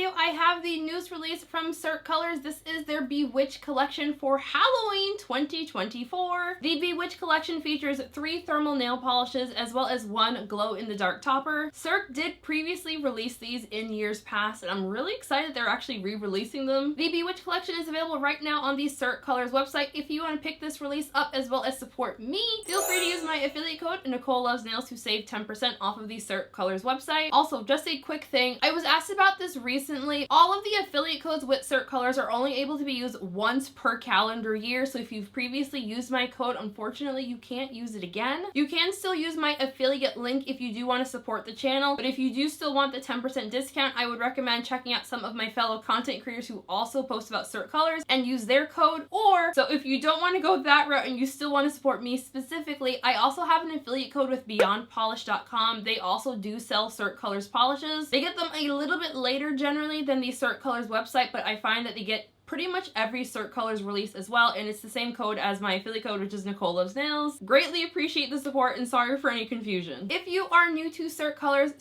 video, I have the newest release from Cirque Colors. This is their Bewitched collection for Halloween 2024. The Bewitched collection features 3 thermal nail polishes as well as 1 glow-in-the-dark topper. Cirque did previously release these in years past, and I'm really excited they're actually re-releasing them. The Bewitched collection is available right now on the Cirque Colors website. If you want to pick this release up as well as support me, feel free to use my affiliate code Nicole Loves Nails to save 10% off of the Cirque Colors website. Also, just a quick thing, I was asked about this recently. All of the affiliate codes with Cirque Colors are only able to be used once per calendar year, so if you've previously used my code, unfortunately you can't use it again. You can still use my affiliate link if you do want to support the channel, but if you do still want the 10% discount, I would recommend checking out some of my fellow content creators who also post about Cirque Colors and use their code. Or, so if you don't want to go that route and you still want to support me specifically, I also have an affiliate code with beyondpolish.com. They also do sell Cirque Colors polishes. They get them a little bit later generally than the Cirque Colors website, but I find that they get pretty much every Cirque Colors release as well, and it's the same code as my affiliate code, which is Nicole Loves Nails. Greatly appreciate the support and sorry for any confusion. If you are new to Cirque Colors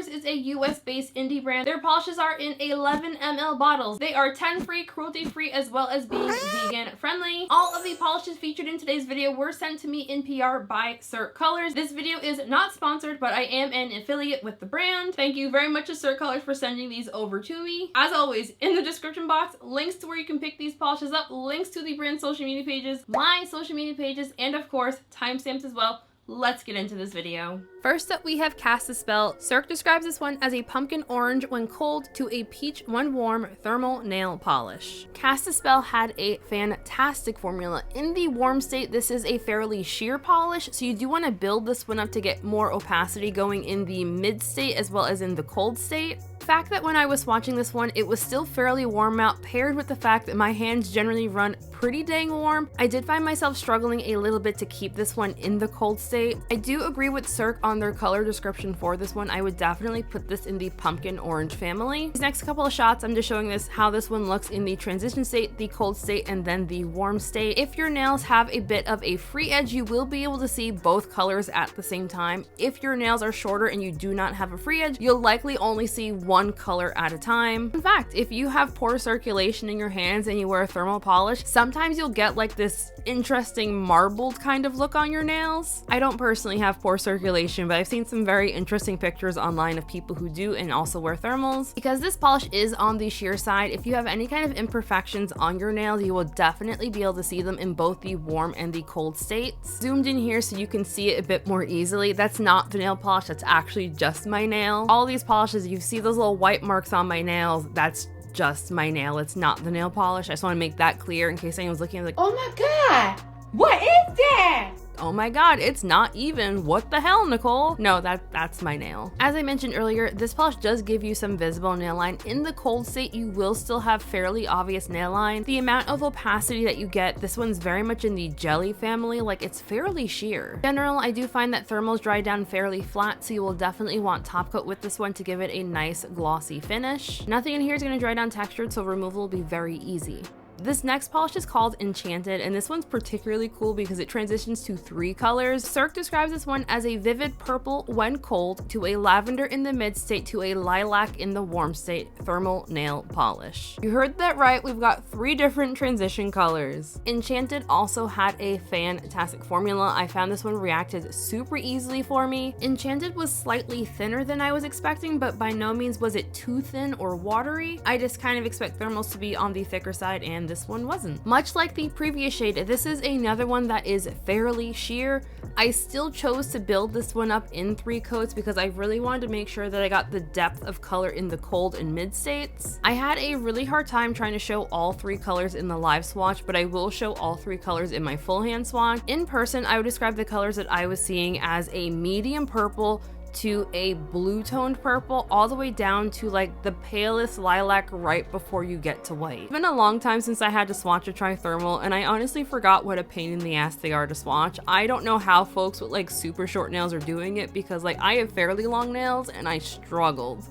is a US-based indie brand. Their polishes are in 11 ml bottles. They are 10-free, cruelty-free, as well as being vegan-friendly. All of the polishes featured in today's video were sent to me in PR by Cirque Colors. This video is not sponsored, but I am an affiliate with the brand. Thank you very much to Cirque Colors for sending these over to me. As always, in the description box, links to where you can pick these polishes up, links to the brand social media pages, my social media pages, and of course, timestamps as well. Let's get into this video. First up, we have Cast a Spell. Cirque describes this one as a pumpkin orange when cold to a peach when warm thermal nail polish. Cast a Spell had a fantastic formula. In the warm state, this is a fairly sheer polish, so you do want to build this one up to get more opacity going in the mid state as well as in the cold state. The fact that when I was swatching this one, it was still fairly warm out, paired with the fact that my hands generally run pretty dang warm, I did find myself struggling a little bit to keep this one in the cold state. I do agree with Cirque on their color description for this one. I would definitely put this in the pumpkin orange family. These next couple of shots, I'm just showing this how this one looks in the transition state, the cold state, and then the warm state. If your nails have a bit of a free edge, you will be able to see both colors at the same time. If your nails are shorter and you do not have a free edge, you'll likely only see one color at a time. In fact, if you have poor circulation in your hands and you wear a thermal polish, sometimes you'll get like this interesting marbled kind of look on your nails. I don't personally have poor circulation, but I've seen some very interesting pictures online of people who do and also wear thermals. Because this polish is on the sheer side, if you have any kind of imperfections on your nails, you will definitely be able to see them in both the warm and the cold states. Zoomed in here so you can see it a bit more easily. That's not the nail polish, that's actually just my nail. All these polishes, you see those little white marks on my nails, that's just my nail. It's not the nail polish. I just want to make that clear in case anyone's looking like, oh my god, what is that? Oh my god, it's not even. What the hell, Nicole? No, that's my nail. As I mentioned earlier, this polish does give you some visible nail line. In the cold state, you will still have fairly obvious nail line. The amount of opacity that you get, this one's very much in the jelly family, like it's fairly sheer. In general, I do find that thermals dry down fairly flat, so you will definitely want top coat with this one to give it a nice glossy finish. Nothing in here is going to dry down textured, so removal will be very easy. This next polish is called Enchanted, and this one's particularly cool because it transitions to 3 colors. Cirque describes this one as a vivid purple when cold to a lavender in the mid state to a lilac in the warm state thermal nail polish. You heard that right, we've got 3 different transition colors. Enchanted also had a fantastic formula. I found this one reacted super easily for me. Enchanted was slightly thinner than I was expecting, but by no means was it too thin or watery. I just kind of expect thermals to be on the thicker side, and this one wasn't. Much like the previous shade, this is another one that is fairly sheer. I still chose to build this one up in 3 coats because I really wanted to make sure that I got the depth of color in the cold and mid states. I had a really hard time trying to show all 3 colors in the live swatch, but I will show all 3 colors in my full hand swatch. In person, I would describe the colors that I was seeing as a medium purple to a blue toned purple, all the way down to like the palest lilac right before you get to white. It's been a long time since I had to swatch a trithermal, and I honestly forgot what a pain in the ass they are to swatch. I don't know how folks with like super short nails are doing it, because like I have fairly long nails and I struggled.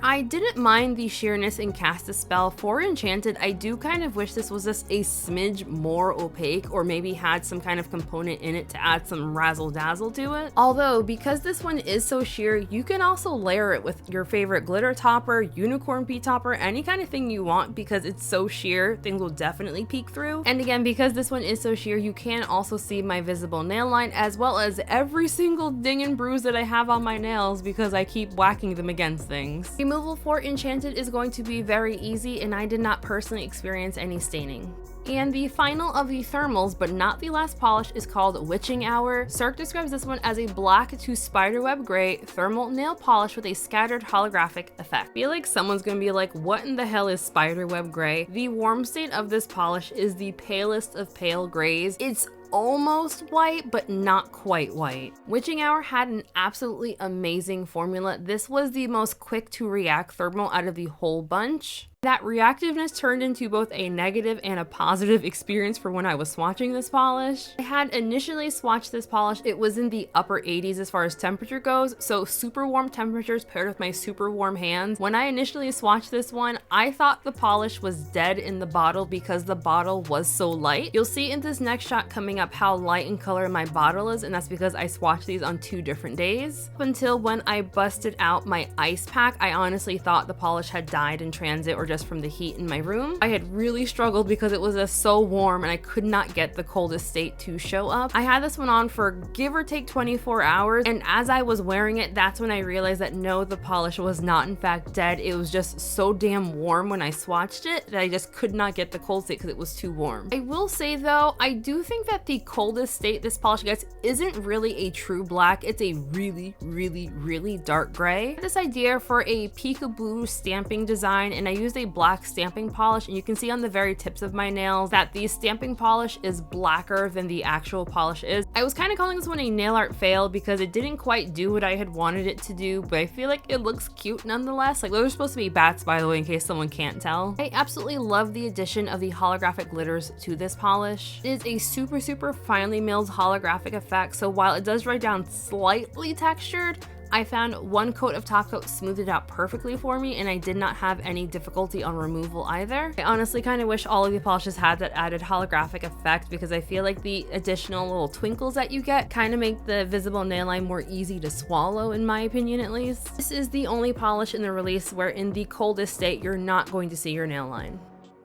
I didn't mind the sheerness and cast a spell. For Enchanted, I do kind of wish this was just a smidge more opaque, or maybe had some kind of component in it to add some razzle dazzle to it. Although, because this one is so sheer, you can also layer it with your favorite glitter topper, unicorn pea topper, any kind of thing you want, because it's so sheer, things will definitely peek through. And again, because this one is so sheer, you can also see my visible nail line, as well as every single ding and bruise that I have on my nails because I keep whacking them against things. Removal for Enchanted is going to be very easy, and I did not personally experience any staining. And the final of the thermals, but not the last polish, is called Witching Hour. Cirque describes this one as a black to spiderweb gray thermal nail polish with a scattered holographic effect. I feel like someone's gonna be like, what in the hell is spiderweb gray? The warm state of this polish is the palest of pale grays. It's almost white, but not quite white. Witching Hour had an absolutely amazing formula. This was the most quick to react thermal out of the whole bunch. That reactiveness turned into both a negative and a positive experience for when I was swatching this polish. I had initially swatched this polish, it was in the upper 80s as far as temperature goes, so super warm temperatures paired with my super warm hands. When I initially swatched this one, I thought the polish was dead in the bottle because the bottle was so light. You'll see in this next shot coming up how light in color my bottle is, and that's because I swatched these on 2 different days. Up until when I busted out my ice pack, I honestly thought the polish had died in transit or just from the heat in my room. I had really struggled because it was just so warm and I could not get the coldest state to show up. I had this one on for give or take 24 hours, and as I was wearing it, that's when I realized that no, the polish was not in fact dead. It was just so damn warm when I swatched it that I just could not get the cold state because it was too warm. I will say though, I do think that the coldest state this polish gets isn't really a true black. It's a really, really, really dark gray. I had this idea for a peekaboo stamping design, and I used a black stamping polish, and you can see on the very tips of my nails that the stamping polish is blacker than the actual polish is. I was kind of calling this one a nail art fail because it didn't quite do what I had wanted it to do, but I feel like it looks cute nonetheless. Like, those are supposed to be bats, by the way, in case someone can't tell. I absolutely love the addition of the holographic glitters to this polish. It is a super, super finely milled holographic effect, so while it does dry down slightly textured, I found one coat of top coat smoothed it out perfectly for me, and I did not have any difficulty on removal either. I honestly kind of wish all of the polishes had that added holographic effect, because I feel like the additional little twinkles that you get kind of make the visible nail line more easy to swallow, in my opinion at least. This is the only polish in the release where in the coldest state you're not going to see your nail line.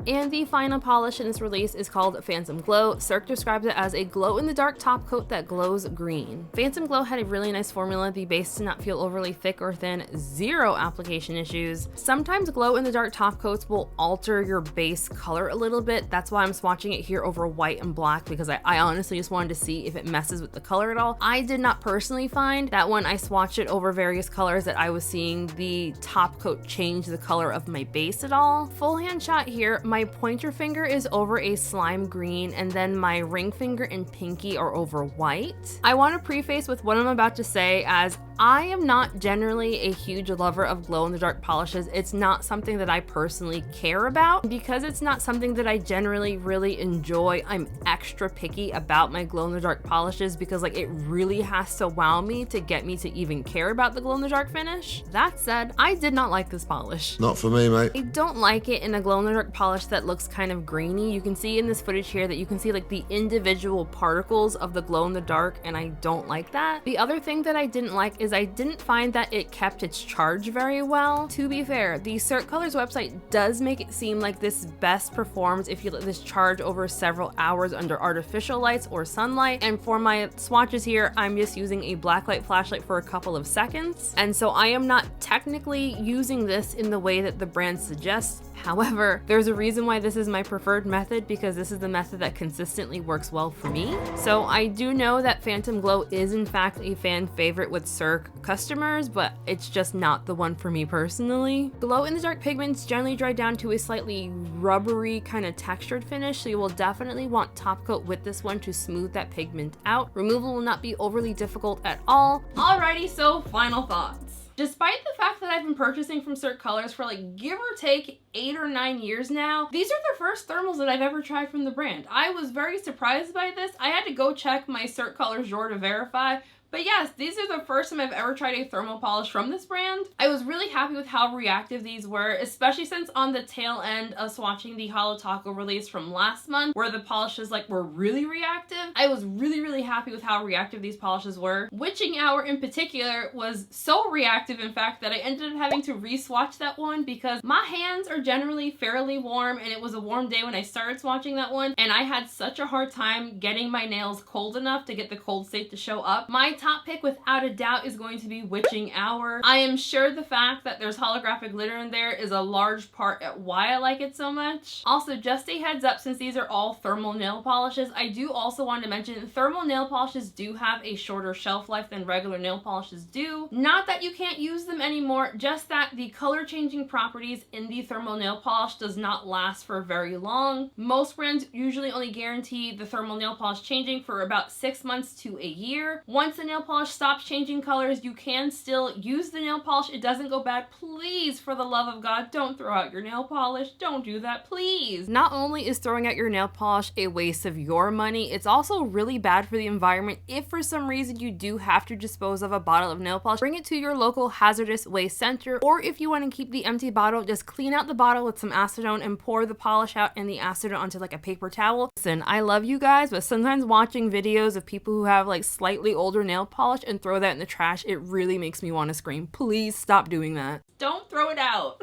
And the final polish in this release is called Phantom Glow. Cirque describes it as a glow-in-the-dark top coat that glows green. Phantom Glow had a really nice formula. The base did not feel overly thick or thin, 0 application issues. Sometimes glow-in-the-dark top coats will alter your base color a little bit. That's why I'm swatching it here over white and black, because I honestly just wanted to see if it messes with the color at all. I did not personally find that when I swatched it over various colors that I was seeing the top coat change the color of my base at all. Full hand shot here, my pointer finger is over a slime green, and then my ring finger and pinky are over white. I want to preface with what I'm about to say as I am not generally a huge lover of glow-in-the-dark polishes. It's not something that I personally care about. Because it's not something that I generally really enjoy, I'm extra picky about my glow-in-the-dark polishes, because like it really has to wow me to get me to even care about the glow-in-the-dark finish. That said, I did not like this polish. Not for me, mate. I don't like it in a glow-in-the-dark polish that looks kind of grainy. You can see in this footage here that you can see like the individual particles of the glow-in-the-dark, and I don't like that. The other thing that I didn't like is I didn't find that it kept its charge very well. To be fair, the Cirque Colors website does make it seem like this best performs if you let this charge over several hours under artificial lights or sunlight, and for my swatches here, I'm just using a blacklight flashlight for a couple of seconds, and so I am not technically using this in the way that the brand suggests. However, there's a reason why this is my preferred method, because this is the method that consistently works well for me. So I do know that Phantom Glow is in fact a fan favorite with Cirque customers, but it's just not the one for me personally. Glow-in-the-dark pigments generally dry down to a slightly rubbery kind of textured finish, so you will definitely want top coat with this one to smooth that pigment out. Removal will not be overly difficult at all. Alrighty, so final thoughts. Despite the fact that I've been purchasing from Cirque Colors for like give or take 8 or 9 years now, these are the first thermals that I've ever tried from the brand. I was very surprised by this. I had to go check my Cirque Colors drawer to verify, But yes, these are the first time I've ever tried a thermal polish from this brand. I was really happy with how reactive these were, especially since on the tail end of swatching the Holo Taco release from last month, where the polishes were really reactive. I was really happy with how reactive these polishes were. Witching Hour in particular was so reactive, in fact, that I ended up having to re-swatch that one because my hands are generally fairly warm, and it was a warm day when I started swatching that one, and I had such a hard time getting my nails cold enough to get the cold state to show up. My top pick without a doubt is going to be Witching Hour. I am sure the fact that there's holographic glitter in there is a large part at why I like it so much. Also, just a heads up, since these are all thermal nail polishes, I do also want to mention thermal nail polishes do have a shorter shelf life than regular nail polishes do. Not that you can't use them anymore, just that the color changing properties in the thermal nail polish does not last for very long. Most brands usually only guarantee the thermal nail polish changing for about 6 months to a year. Once the nail polish stops changing colors, you can still use the nail polish. It doesn't go bad. Please, for the love of God, don't throw out your nail polish. Don't do that, please. Not only is throwing out your nail polish a waste of your money, it's also really bad for the environment. If for some reason you do have to dispose of a bottle of nail polish, bring it to your local hazardous waste center, or if you want to keep the empty bottle, just clean out the bottle with some acetone and pour the polish out and the acetone onto a paper towel. Listen, I love you guys, but sometimes watching videos of people who have slightly older nail polish and throw that in the trash, it really makes me want to scream. Please stop doing that. Don't throw it out.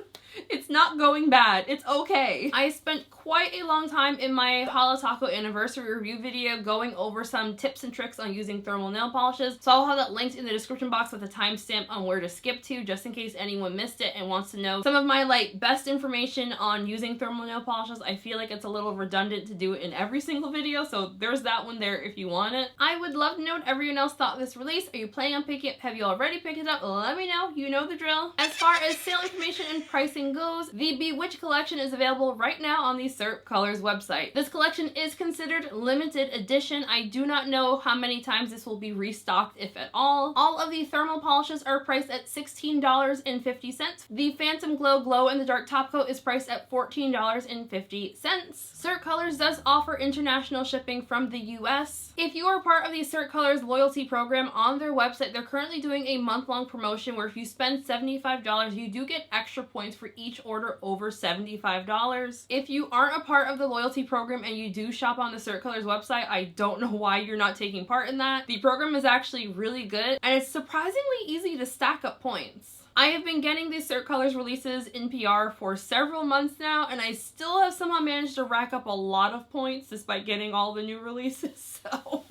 It's not going bad. It's okay. I spent quite a long time in my Holo Taco anniversary review video going over some tips and tricks on using thermal nail polishes. So I'll have that linked in the description box with a timestamp on where to skip to, just in case anyone missed it and wants to know some of my best information on using thermal nail polishes. I feel like it's a little redundant to do it in every single video, so there's that one there if you want it. I would love to know what everyone else thought of this release. Are you planning on picking it? Have you already picked it up? Let me know. You know the drill. As far as sale information and pricing goes, the Bewitched collection is available right now on the Cirque Colors website. This collection is considered limited edition. I do not know how many times this will be restocked, if at all. All of the thermal polishes are priced at $16.50. The Phantom Glow in the Dark top coat is priced at $14.50. Cirque Colors does offer international shipping from the US. If you are part of the Cirque Colors loyalty program on their website, they're currently doing a month-long promotion where if you spend $75, you do get extra points for each order over $75. If you aren't a part of the loyalty program and you do shop on the Cirque Colors website, I don't know why you're not taking part in that. The program is actually really good, and it's surprisingly easy to stack up points. I have been getting these Cirque Colors releases in PR for several months now, and I still have somehow managed to rack up a lot of points despite getting all the new releases, so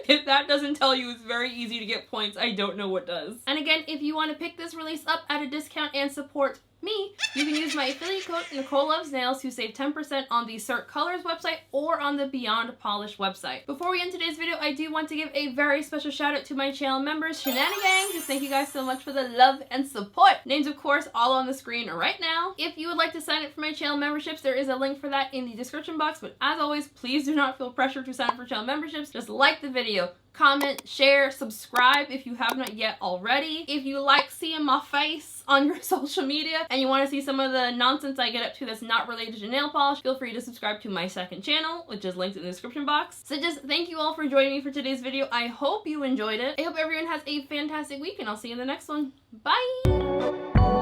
if that doesn't tell you it's very easy to get points, I don't know what does. And again, if you want to pick this release up at a discount and support me, you can use my affiliate code Nicole Loves Nails to save 10% on the Cirque Colors website or on the Beyond Polish website. Before we end today's video, I do want to give a very special shout out to my channel members, Shenanigang. Just thank you guys so much for the love and support. Names, of course, all on the screen right now. If you would like to sign up for my channel memberships, there is a link for that in the description box, but as always, please do not feel pressure to sign up for channel memberships. Just like the video, comment, share, subscribe if you have not yet already. If you like seeing my face on your social media and you want to see some of the nonsense I get up to that's not related to nail polish, feel free to subscribe to my second channel, which is linked in the description box. So just thank you all for joining me for today's video. I hope you enjoyed it. I hope everyone has a fantastic week, and I'll see you in the next one. Bye!